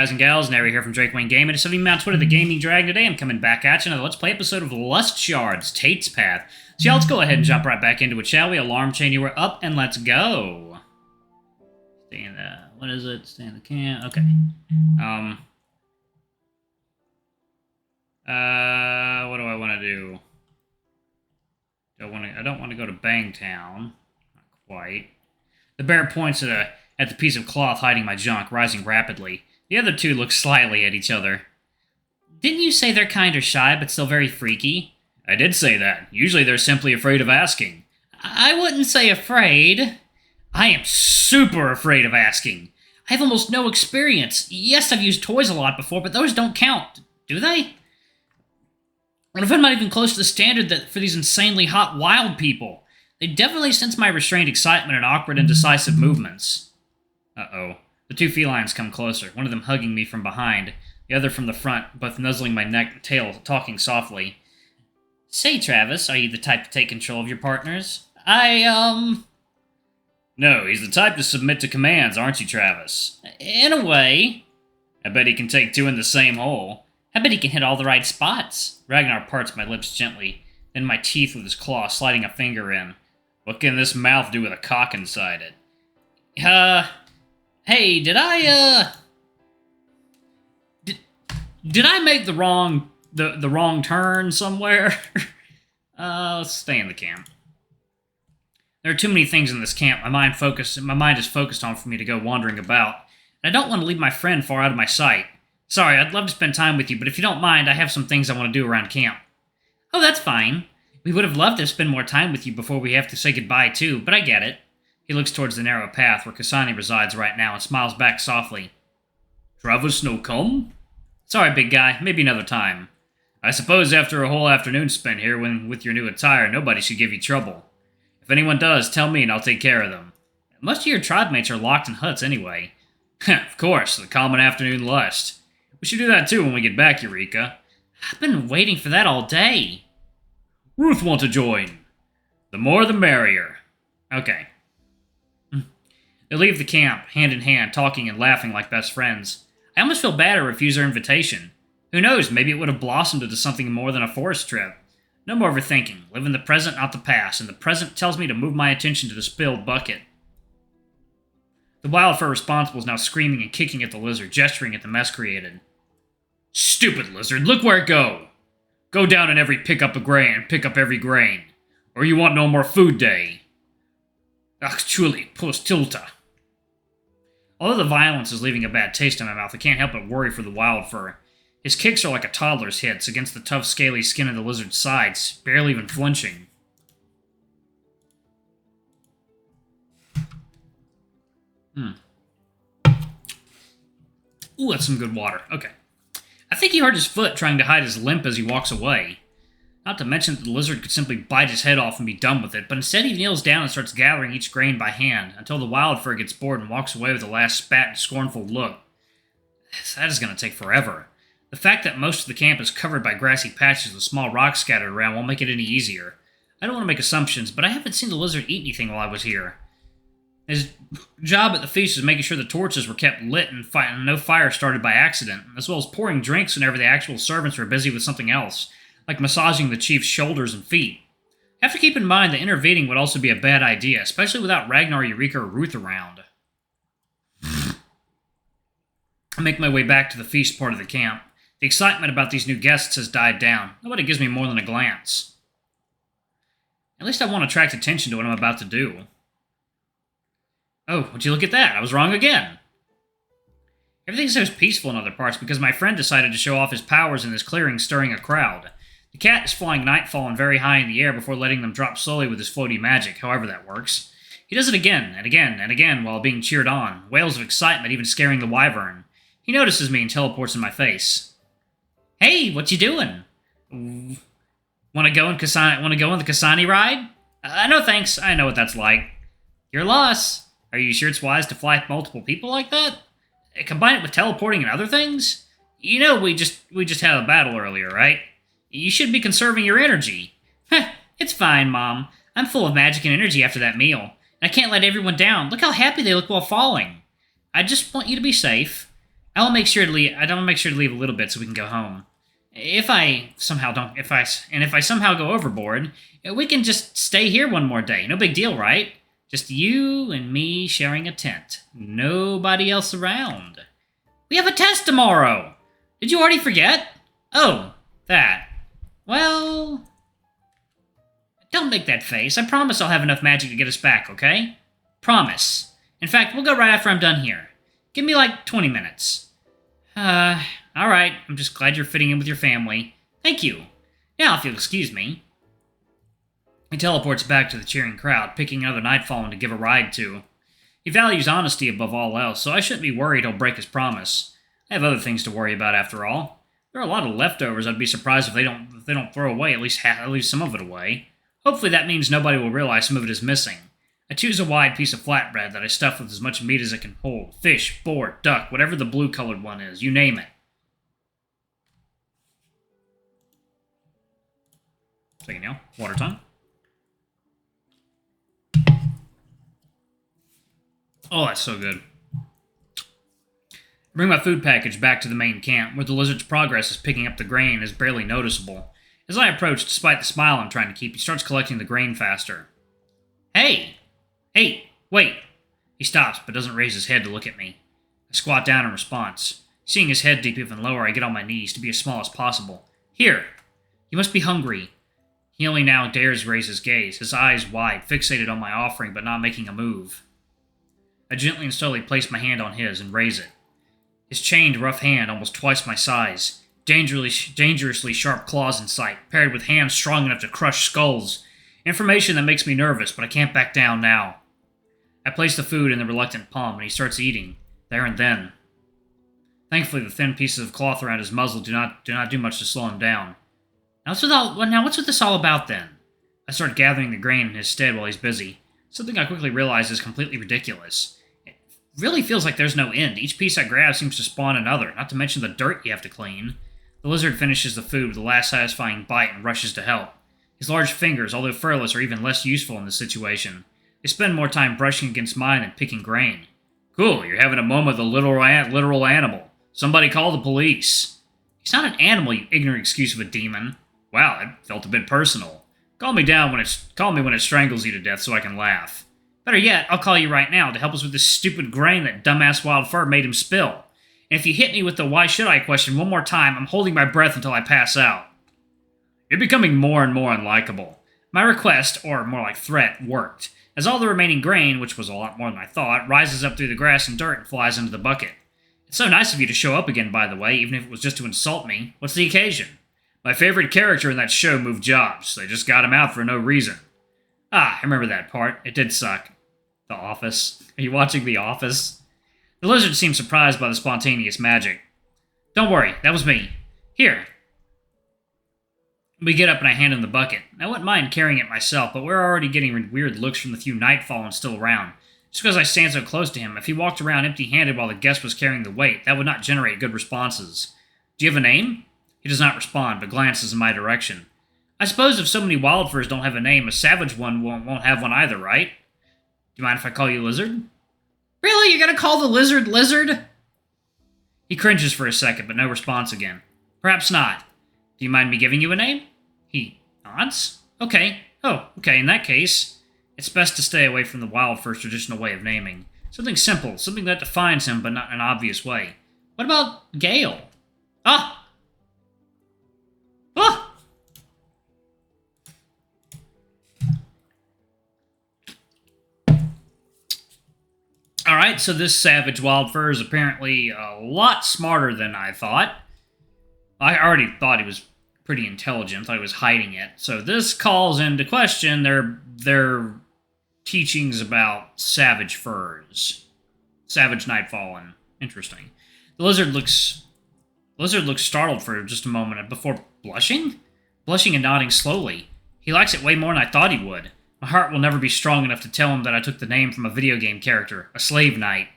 guys and gals? Nary here from Drake Wayne Gaming. It's something on Twitter, the Gaming Drag. Today I'm coming back at you another Let's Play episode of Lust Shards, Tate's Path. So yeah, let's go ahead and jump right back into it, shall we? Alarm chain, you were up, and let's go. Stay in the... what is it? Stay in the camp. Okay. What do I want to do? I don't want to go to Bangtown. Not quite. The bear points at the piece of cloth hiding my junk, rising rapidly. The other two look slyly at each other. Didn't you say they're kind of shy, but still very freaky? I did say that. Usually they're simply afraid of asking. I wouldn't say afraid. I am super afraid of asking. I have almost no experience. Yes, I've used toys a lot before, but those don't count. Do they? What if I'm not even close to the standard that for these insanely hot wild people? They definitely sense my restrained excitement and awkward indecisive movements. Uh-oh. The two felines come closer, one of them hugging me from behind, the other from the front, both nuzzling my neck and tail, talking softly. Say, Travis, are you the type to take control of your partners? No, he's the type to submit to commands, aren't you, Travis? In a way. I bet he can take two in the same hole. I bet he can hit all the right spots. Ragnar parts my lips gently, then my teeth with his claw, sliding a finger in. What can this mouth do with a cock inside it? Hey, did I make the wrong turn somewhere? Let's stay in the camp. There are too many things in this camp my mind is focused on for me to go wandering about, and I don't want to leave my friend far out of my sight. Sorry, I'd love to spend time with you, but if you don't mind, I have some things I want to do around camp. Oh, that's fine. We would have loved to spend more time with you before we have to say goodbye, too, but I get it. He looks towards the narrow path where Kasani resides right now and smiles back softly. Travis no come? Sorry, big guy. Maybe another time. I suppose after a whole afternoon spent here with your new attire, nobody should give you trouble. If anyone does, tell me and I'll take care of them. Most of your tribe mates are locked in huts anyway. Of course, the common afternoon lust. We should do that too when we get back, Eureka. I've been waiting for that all day. Ruth want to join. The more the merrier. Okay. They leave the camp, hand in hand, talking and laughing like best friends. I almost feel bad I refused their invitation. Who knows, maybe it would have blossomed into something more than a forest trip. No more overthinking. Live in the present, not the past, and the present tells me to move my attention to the spilled bucket. The wild fur responsible is now screaming and kicking at the lizard, gesturing at the mess created. Stupid lizard, look where it go! Go down and pick up every grain. Or you want no more food day. Actually, post tilta. Although the violence is leaving a bad taste in my mouth, I can't help but worry for the wild fur. His kicks are like a toddler's hits against the tough, scaly skin of the lizard's sides, barely even flinching. Ooh, that's some good water. Okay. I think he hurt his foot trying to hide his limp as he walks away. Not to mention that the lizard could simply bite his head off and be done with it, but instead he kneels down and starts gathering each grain by hand, until the wild fur gets bored and walks away with a last spat and scornful look. That is going to take forever. The fact that most of the camp is covered by grassy patches with small rocks scattered around won't make it any easier. I don't want to make assumptions, but I haven't seen the lizard eat anything while I was here. His job at the feast was making sure the torches were kept lit and no fire started by accident, as well as pouring drinks whenever the actual servants were busy with something else, like massaging the chief's shoulders and feet. I have to keep in mind that intervening would also be a bad idea, especially without Ragnar, Eureka, or Ruth around. I make my way back to the feast part of the camp. The excitement about these new guests has died down. Nobody gives me more than a glance. At least I won't attract attention to what I'm about to do. Oh, would you look at that? I was wrong again. Everything seems peaceful in other parts because my friend decided to show off his powers in this clearing, stirring a crowd. The cat is flying Nightfallen very high in the air before letting them drop slowly with his floaty magic, however that works. He does it again, and again, and again while being cheered on, wails of excitement even scaring the wyvern. He notices me and teleports in my face. Hey, what you doing? Want to go on the Kasani ride? No thanks, I know what that's like. Your loss. Are you sure it's wise to fly multiple people like that? Combine it with teleporting and other things? You know we just had a battle earlier, right? You should be conserving your energy. Heh, it's fine, Mom. I'm full of magic and energy after that meal. I can't let everyone down. Look how happy they look while falling. I just want you to be safe. I'll make sure to leave. I don't make sure to leave a little bit so we can go home. If I somehow go overboard, we can just stay here one more day. No big deal, right? Just you and me sharing a tent. Nobody else around. We have a test tomorrow. Did you already forget? Oh, that. Well, don't make that face. I promise I'll have enough magic to get us back, okay? Promise. In fact, we'll go right after I'm done here. Give me like 20 minutes. Alright. I'm just glad you're fitting in with your family. Thank you. Now, if you'll excuse me. He teleports back to the cheering crowd, picking another Nightfallen to give a ride to. He values honesty above all else, so I shouldn't be worried he'll break his promise. I have other things to worry about after all. There are a lot of leftovers. I'd be surprised if they don't throw away at least some of it away. Hopefully that means nobody will realize some of it is missing. I choose a wide piece of flatbread that I stuff with as much meat as it can hold. Fish, boar, duck, whatever the blue-colored one is. You name it. Second now. Water time. Oh, that's so good. Bring my food package back to the main camp, where the lizard's progress is picking up the grain is barely noticeable. As I approach, despite the smile I'm trying to keep, he starts collecting the grain faster. Hey! Hey! Wait! He stops, but doesn't raise his head to look at me. I squat down in response. Seeing his head dip even lower, I get on my knees to be as small as possible. Here! You must be hungry. He only now dares raise his gaze, his eyes wide, fixated on my offering, but not making a move. I gently and slowly place my hand on his and raise it. His chained, rough hand, almost twice my size, dangerously sharp claws in sight, paired with hands strong enough to crush skulls. Information that makes me nervous, but I can't back down now. I place the food in the reluctant palm, and he starts eating, there and then. Thankfully, the thin pieces of cloth around his muzzle do not do much to slow him down. What's with this all about, then? I start gathering the grain in his stead while he's busy, something I quickly realize is completely ridiculous. It really feels like there's no end. Each piece I grab seems to spawn another, not to mention the dirt you have to clean. The lizard finishes the food with the last satisfying bite and rushes to help. His large fingers, although furless, are even less useful in this situation. They spend more time brushing against mine than picking grain. Cool, you're having a moment with a literal animal. Somebody call the police. He's not an animal, you ignorant excuse of a demon. Wow, that felt a bit personal. Call me when it strangles you to death so I can laugh. Better yet, I'll call you right now to help us with this stupid grain that dumbass wild fur made him spill. And if you hit me with the why should I question one more time, I'm holding my breath until I pass out. You're becoming more and more unlikable. My request, or more like threat, worked, as all the remaining grain, which was a lot more than I thought, rises up through the grass and dirt and flies into the bucket. It's so nice of you to show up again, by the way, even if it was just to insult me. What's the occasion? My favorite character in that show moved jobs. They just got him out for no reason. Ah, I remember that part. It did suck. The Office. Are you watching The Office? The lizard seemed surprised by the spontaneous magic. Don't worry, that was me. Here. We get up and I hand him the bucket. I wouldn't mind carrying it myself, but we're already getting weird looks from the few Nightfallen still around. Just because I stand so close to him, if he walked around empty-handed while the guest was carrying the weight, that would not generate good responses. Do you have a name? He does not respond, but glances in my direction. I suppose if so many wildfurs don't have a name, a savage one won't have one either, right? Do you mind if I call you Lizard? Really? You're gonna call the lizard Lizard? He cringes for a second, but no response again. Perhaps not. Do you mind me giving you a name? He nods. Okay. Oh, okay, in that case, it's best to stay away from the wildfur's traditional way of naming. Something simple, something that defines him, but not in an obvious way. What about Gale? Ah! Ah! Alright, so this savage wildfur is apparently a lot smarter than I thought. I already thought he was pretty intelligent, thought he was hiding it. So this calls into question their teachings about savage furs. Savage Nightfallen. Interesting. The lizard looks startled for just a moment before blushing? Blushing and nodding slowly. He likes it way more than I thought he would. My heart will never be strong enough to tell him that I took the name from a video game character, a slave knight.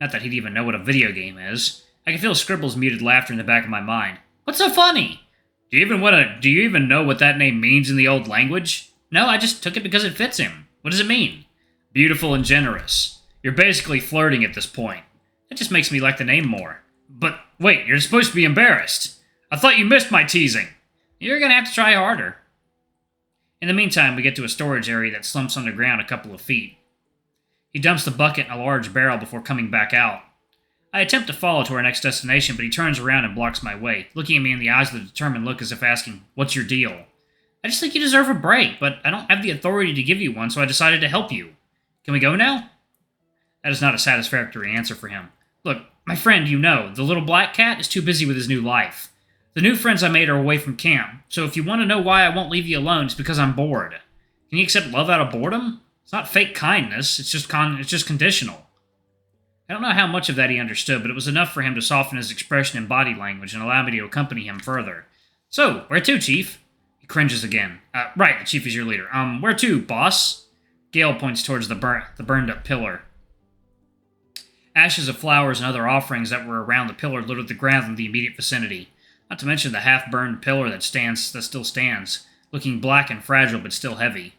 Not that he'd even know what a video game is. I can feel Scribble's muted laughter in the back of my mind. What's so funny? Do you even know what that name means in the old language? No, I just took it because it fits him. What does it mean? Beautiful and generous. You're basically flirting at this point. That just makes me like the name more. But wait, you're supposed to be embarrassed. I thought you missed my teasing. You're gonna have to try harder. In the meantime, we get to a storage area that slumps underground a couple of feet. He dumps the bucket in a large barrel before coming back out. I attempt to follow to our next destination, but he turns around and blocks my way, looking at me in the eyes with a determined look as if asking, "What's your deal?" I just think you deserve a break, but I don't have the authority to give you one, so I decided to help you. Can we go now? That is not a satisfactory answer for him. Look, my friend, the little black cat is too busy with his new life. The new friends I made are away from camp, so if you want to know why I won't leave you alone, it's because I'm bored. Can you accept love out of boredom? It's not fake kindness, it's just conditional. I don't know how much of that he understood, but it was enough for him to soften his expression and body language and allow me to accompany him further. So, where to, Chief? He cringes again. Right, the Chief is your leader. Where to, boss? Gale points towards the burned-up pillar. Ashes of flowers and other offerings that were around the pillar littered the ground in the immediate vicinity. Not to mention the half-burned pillar that still stands, looking black and fragile but still heavy.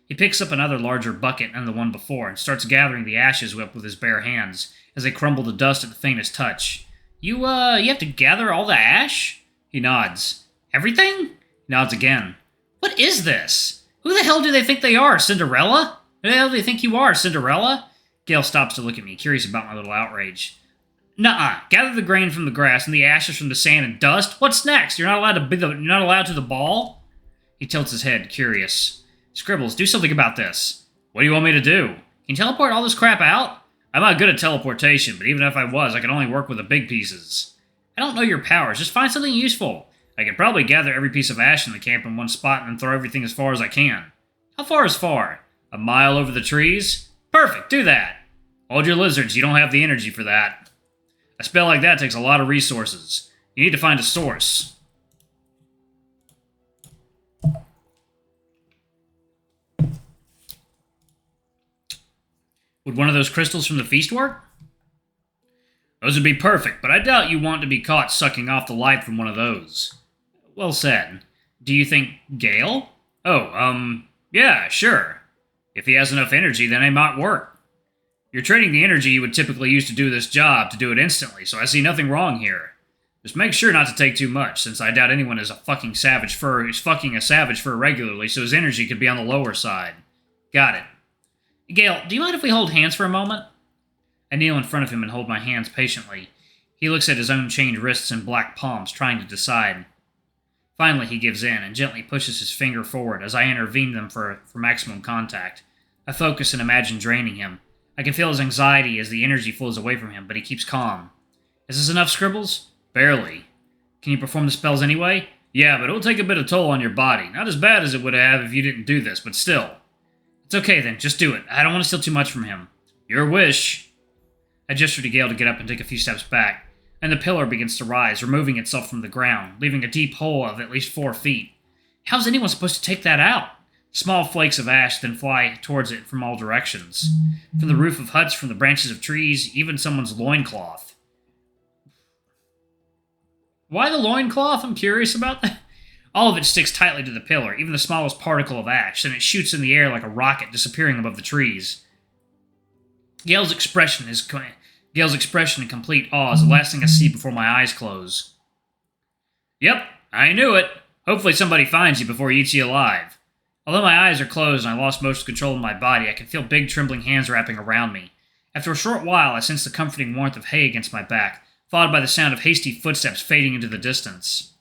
He picks up another larger bucket than the one before and starts gathering the ashes up with his bare hands as they crumble to dust at the faintest touch. You have to gather all the ash? He nods. Everything? He nods again. What is this? Who the hell do they think they are, Cinderella? Who the hell do they think you are, Cinderella? Gale stops to look at me, curious about my little outrage. Nuh-uh. Gather the grain from the grass and the ashes from the sand and dust. What's next? You're not allowed to the ball? He tilts his head, curious. Scribbles, do something about this. What do you want me to do? Can you teleport all this crap out? I'm not good at teleportation, but even if I was, I could only work with the big pieces. I don't know your powers. Just find something useful. I could probably gather every piece of ash in the camp in one spot and then throw everything as far as I can. How far is far? A mile over the trees? Perfect, do that. Hold your lizards, you don't have the energy for that. A spell like that takes a lot of resources. You need to find a source. Would one of those crystals from the feast work? Those would be perfect, but I doubt you want to be caught sucking off the life from one of those. Well said. Do you think Gale? Oh, yeah, sure. If he has enough energy, then it might work. You're trading the energy you would typically use to do this job to do it instantly, so I see nothing wrong here. Just make sure not to take too much, since I doubt anyone is a fucking savage fur who's fucking a savage fur regularly, so his energy could be on the lower side. Got it. Gale, do you mind if we hold hands for a moment? I kneel in front of him and hold my hands patiently. He looks at his own chained wrists and black palms, trying to decide. Finally, he gives in and gently pushes his finger forward as I intervene them for maximum contact. I focus and imagine draining him. I can feel his anxiety as the energy flows away from him, but he keeps calm. Is this enough, Scribbles? Barely. Can you perform the spells anyway? Yeah, but it'll take a bit of toll on your body. Not as bad as it would have if you didn't do this, but still. It's okay then, just do it. I don't want to steal too much from him. Your wish. I gesture to Gale to get up and take a few steps back, and the pillar begins to rise, removing itself from the ground, leaving a deep hole of at least 4 feet. How's anyone supposed to take that out? Small flakes of ash then fly towards it from all directions. From the roof of huts, from the branches of trees, even someone's loincloth. Why the loincloth? I'm curious about that. All of it sticks tightly to the pillar, even the smallest particle of ash, and it shoots in the air like a rocket, disappearing above the trees. Gale's expression in complete awe is the last thing I see before my eyes close. Yep, I knew it. Hopefully somebody finds you before he eats you alive. Although my eyes are closed and I lost most control of my body, I can feel big trembling hands wrapping around me. After a short while, I sense the comforting warmth of hay against my back, followed by the sound of hasty footsteps fading into the distance.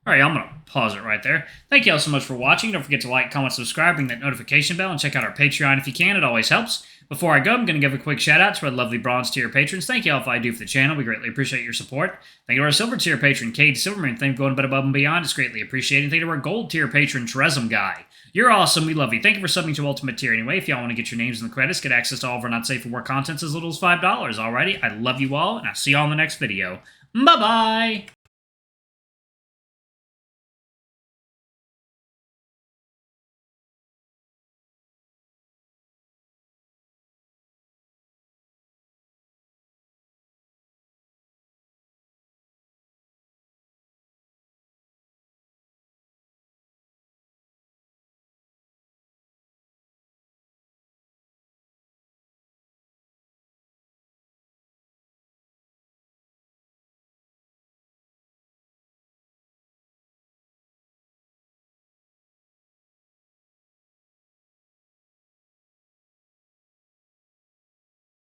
Alright, I'm going to pause it right there. Thank you all so much for watching. Don't forget to like, comment, subscribe, ring that notification bell, and check out our Patreon if you can. It always helps. Before I go, I'm going to give a quick shout out to our lovely bronze tier patrons. Thank you all for all you do for the channel. We greatly appreciate your support. Thank you to our silver tier patron, Cade Silverman. Thank you for going a bit above and beyond. It's greatly appreciated. Thank you to our gold tier patron, Tresem Guy. You're awesome. We love you. Thank you for subbing to Ultimate Tier anyway. If y'all want to get your names in the credits, get access to all of our not safe for work contents as little as $5. Alrighty, I love you all, and I'll see y'all in the next video. Bye-bye!